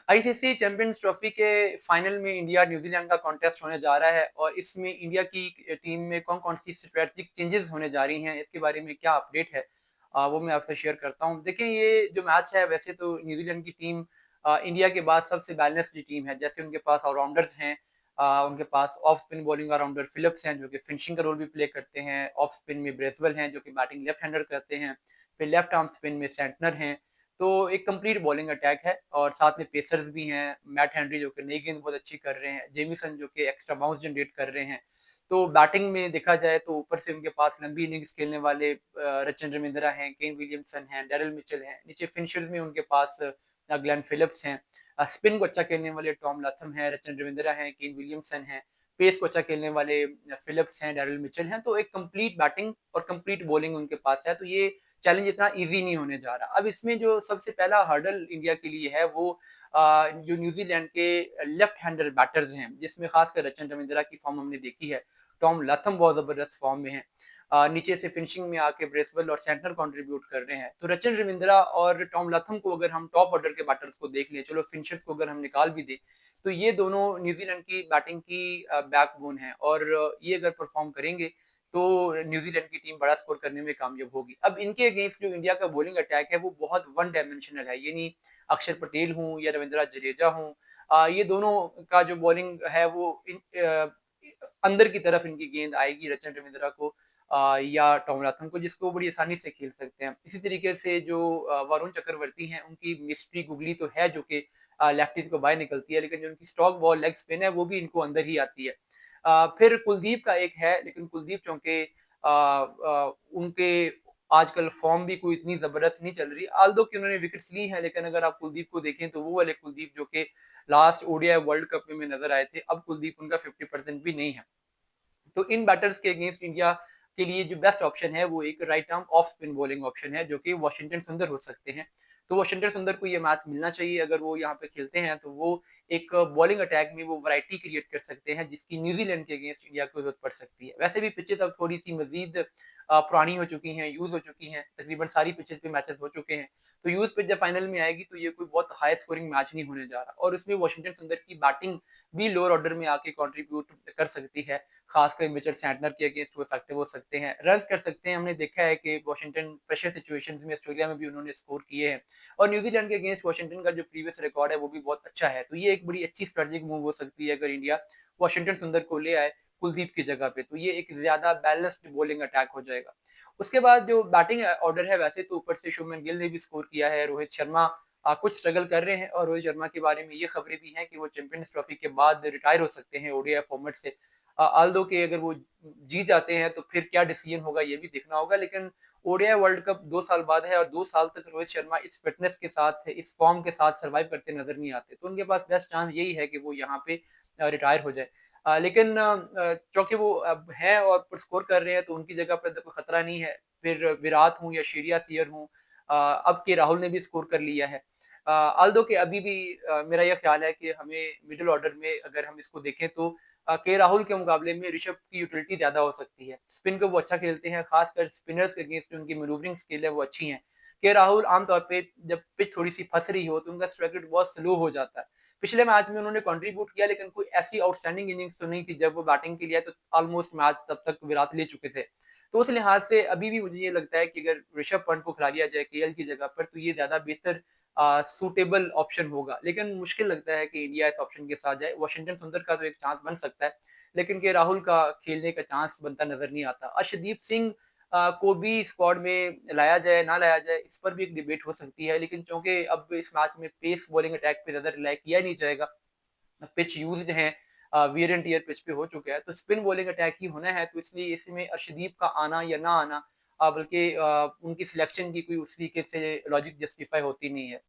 ICC champions trophy के final में India New Zealand का कॉन्टेस्ट होने जा रहा है और इसमें इंडिया की टीम में कौन-कौन सी स्ट्रैटेजिक चेंजेस होने जा रही हैं, इसके बारे में क्या अपडेट है वो मैं आपसे शेयर करता हूँ। देखिए ये जो मैच है वैसे तो न्यूजीलैंड की टीम इंडिया के बाद सबसे बैलेंस्ड टीम है। जैसे उनके पास ऑलराउंडर्स हैं उनके पास off spin bowling allrounder Phillips हैं जो कि फिनिशिंग का रोल भी प्ले करते हैं। ऑफ स्पिन में ब्रेसवेल हैं जो कि बैटिंग लेफ्ट हैंडर करते हैं। फिर लेफ्ट आर्म स्पिन में सेंटनर हैं। तो एक कंप्लीट बॉलिंग अटैक है और साथ में पेसर्स भी हैं, मैट हेनरी जो कि नई गेंद बहुत अच्छी कर रहे हैं, जेमिसन जो कि एक्स्ट्रा बाउंस जनरेट कर रहे हैं। तो बैटिंग में देखा जाए तो ऊपर से उनके पास लंबी इनिंग्स खेलने वाले रचिन रविंद्रा हैं, केन विलियमसन हैं, डेरिल मिचेल हैं। नीचे फिनिशर्स में उनके पास ग्लेन फिलिप्स हैं। स्पिन को अच्छा खेलने वाले टॉम लैथम हैं, रचिन रविंद्रा हैं, केन विलियमसन हैं। पेस को अच्छा खेलने वाले फिलिप्स हैं, डेरिल मिचेल हैं। तो एक कंप्लीट बैटिंग और कंप्लीट बॉलिंग उनके पास है। तो ये चैलेंज इतना ईज़ी नहीं होने जा रहा। अब इसमें जो सबसे पहला हर्डल इंडिया के लिए है वो जो न्यूज़ीलैंड के लेफ्ट हैंडर बैटर्स हैं, जिसमें खासकर रचिन रविंद्रा की फ़ॉर्म हमने देखी है। टॉम लैथम बहुत ज़बरदस्त फ़ॉर्म में हैं। नीचे से फिनिशिंग में आके ब्रेसवेल और सेंटनर कंट्रीब्यूट कर रहे हैं। तो रचिन रविंद्रा और टॉम लैथम को अगर हम टॉप ऑर्डर के बैटर्स को देख लें, चलो फिनिशर्स को अगर हम निकाल भी दें, तो ये दोनों न्यूज़ीलैंड की बैटिंग की बैकबोन हैं और ये अगर परफ़ॉर्म करेंगे तो न्यूज़ीलैंड की टीम बड़ा स्कोर करने में कामयाब होगी। अब इनके अगेंस्ट जो इंडिया का बॉलिंग अटैक है वो बहुत वन डायमेंशनल है, यानी अक्षर पटेल हों या रविंद्र जडेजा हों ये दोनों का जो बॉलिंग है वो अंदर की तरफ इनकी गेंद आएगी रचिन रविंद्रा को या टॉम लाथम को जिसको बड़ी आसानी से खेल सकते हैं। इसी तरीके से जो वरुण चक्रवर्ती हैं उनकी मिस्ट्री गुगली तो है जो कि लेफ्टीज़ को बाहर निकलती है, लेकिन जो उनकी स्टॉक बॉल लेग स्पिन है वो भी इनको अंदर ही आती है। फिर कुलदीप का एक है, लेकिन कुलदीप चूँकि उनके आजकल फ़ॉर्म भी कोई इतनी ज़बरदस्त नहीं चल रही। ऑल्दो कि उन्होंने विकेट्स ली हैं, लेकिन अगर आप कुलदीप को देखें तो वो वाले कुलदीप जो कि लास्ट ओडीआई वर्ल्ड कप में नज़र आए थे, अब कुलदीप उनका 50% भी नहीं है। तो इन बैटर्स के अगेंस्ट इंडिया के लिए जो बेस्ट ऑप्शन है वो एक right arm of spin bowling option है जो कि वाशिंगटन सुंदर हो सकते हैं। तो वाशिंगटन सुंदर को ये मैच मिलना चाहिए अगर वो यहाँ पे खेलते हैं तो वो एक बॉलिंग अटैक में वो वैरायटी क्रिएट कर सकते हैं जिसकी न्यूजीलैंड के अगेंस्ट इंडिया को जरूरत पड़ सकती है। वैसे भी पिचेस अब थोड़ी-सी मज़ीद पुरानी हो चुकी हैं, यूज़ हो चुकी हैं, तकरीबन सारी पिचेस पे मैचेस हो चुके हैं। तो यूज़ पिच जब फाइनल में आएगी तो ये कोई बहुत हाई स्कोरिंग मैच नहीं होने जा रहा और उसमें वाशिंगटन सुंदर की बैटिंग भी लोअर ऑर्डर में आके कंट्रीब्यूट कर सकती है। खासकर मिचेल सैंटनर के अगेंस्ट वो इफेक्टिव हो सकते हैं, रन्स कर सकते हैं। हमने देखा है कि वाशिंगटन प्रेशर सिचुएशंस में ऑस्ट्रेलिया में भी उन्होंने स्कोर किए हैं और न्यूजीलैंड के अगेंस्ट वाशिंगटन का जो प्रीवियस रिकॉर्ड है वो भी बहुत अच्छा है। तो ये एक बड़ी अच्छी स्ट्रेटेजिक मूव हो सकती है अगर इंडिया वाशिंगटन सुंदर को ले आए कुलदीप की जगह पे, तो ये एक ज़्यादा बैलेंस्ड बॉलिंग अटैक हो जाएगा। उसके बाद जो बैटिंग ऑर्डर है वैसे तो ऊपर से शुभमन गिल ने भी स्कोर किया है, रोहित शर्मा कुछ स्ट्रगल कर रहे हैं और रोहित शर्मा के बारे में ये खबरें भी हैं कि वो चैंपियंस ट्रॉफी के बाद रिटायर हो सकते हैं ओडीआई फॉर्मेट से। ऑल्दो कि अगर वो जीत जाते हैं तो फिर क्या डिसीजन होगा ये भी देखना होगा, लेकिन ओडीआई वर्ल्ड कप 2 साल बाद है और 2 साल तक रोहित शर्मा इस फिटनेस के साथ, इस फॉर्म के साथ सर्वाइव करते नज़र नहीं आते। तो उनके पास बेस्ट चांस यही है कि वो यहाँ पे रिटायर हो जाए। लेकिन चूँकि वो अब हैं और स्कोर कर रहे हैं तो उनकी जगह पे तो कोई खतरा नहीं है। फिर विराट हों या श्रेयस अय्यर हों अब के राहुल ने भी स्कोर कर लिया है। ऑल्दो कि अभी भी मेरा ये ख़्याल है कि हमें मिडल ऑर्डर में अगर हम इसको देखें तो के राहुल के मुकाबले में ऋषभ की यूटिलिटी ज़्यादा हो सकती है। स्पिन को वो अच्छा खेलते हैं, ख़ासकर स्पिनर्स के अगेंस्ट उनकी मैनूवरिंग स्किल है वो अच्छी है। के राहुल आम तौर पे जब पिच थोड़ी-सी फँस रही हो तो उनका स्ट्राइक रेट बहुत स्लो हो जाता है। पिछले मैच में उन्होंने कंट्रीब्यूट किया लेकिन कोई ऐसी आउटस्टैंडिंग इनिंग्स तो नहीं थी जब वो बैटिंग के लिए आए तो ऑलमोस्ट मैच तब तक विराट ले चुके थे। तो उस लिहाज से अभी भी मुझे ये लगता है कि अगर ऋषभ पंत को खिला दिया जाए केएल की जगह पर तो ये ज़्यादा बेहतर सूटेबल ऑप्शन होगा। लेकिन मुश्किल लगता है कि इंडिया इस ऑप्शन के साथ जाए। वाशिंगटन सुंदर का तो एक चांस बन सकता है, लेकिन के राहुल का खेलने का चांस बनता नज़र नहीं आता। अर्शदीप सिंह को भी स्क्वाड में लाया जाए, ना लाया जाए, इस पर भी एक डिबेट हो सकती है। लेकिन चूँकि अब इस मैच में पेस बॉलिंग अटैक पे ज़्यादा रिलाई किया नहीं जाएगा, पिच यूज़्ड है वियर एंड टियर पिच पे हो चुका है, तो स्पिन बॉलिंग अटैक ही होना है, तो इसलिए इसमें अर्शदीप का आना या ना आना बल्कि उनकी सिलेक्शन की कोई उस तरीके से लॉजिक जस्टिफाई होती नहीं है।